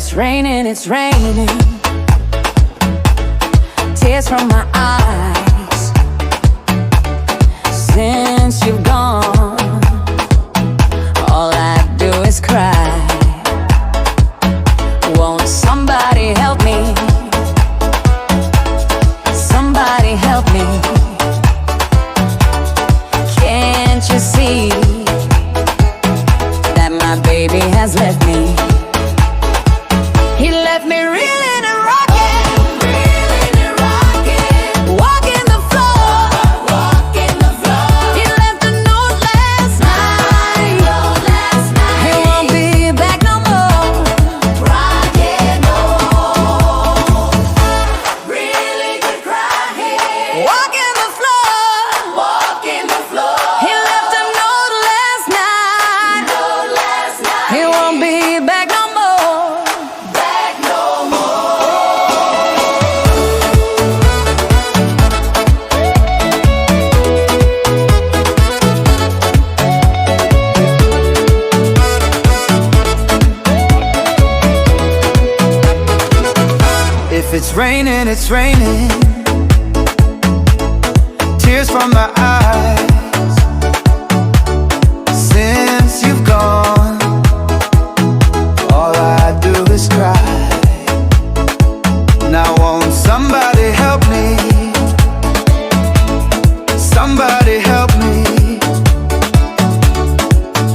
it's raining, it's raining. Tears from my eyes. Since you've gone, all I do is cry. Won't somebody help me? Somebody help me. Can't you see that my baby has left me? He left me reeling and rocking, reeling and rocking, walking the floor, walking the floor. He left a note last night, he won't be back no more. Rocking home, really could cry here. Walking the floor, walking the floor. He left a note last night, he won't be back no more. Back no more. If it's raining, it's raining. Tears from my eyes. Since you've gone, all I do is cry. Now won't somebody help me? Somebody help me.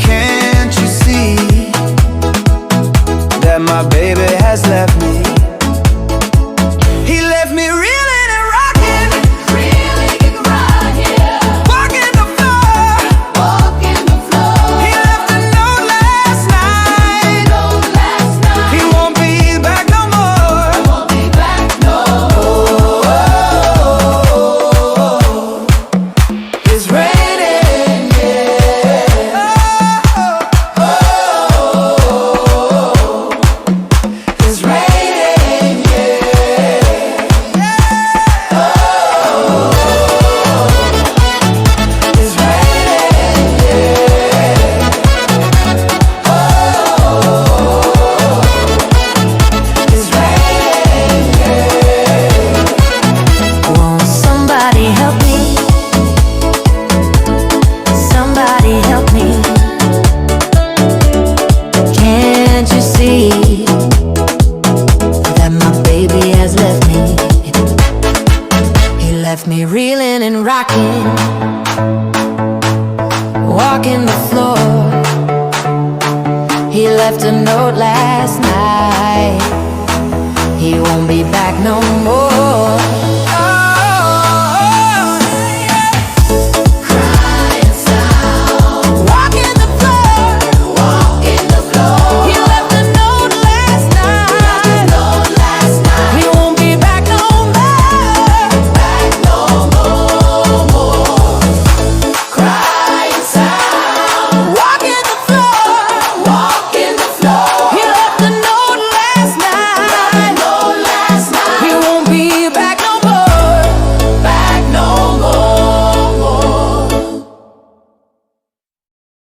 Can't you see that my baby has left me? He left me reeling and rocking, Really could cry here. walking the floor. Walking the floor. He left a note last night, he won't be back no more. Won't be back no more. It's raining, yeah. It's raining, yeah. It's raining, yeah. It's raining, yeah. Won't somebody help me? Somebody help me. Can't you see that my baby has left me? He left me reeling and rocking, walking the floor. He left a note last night, he won't be back no more.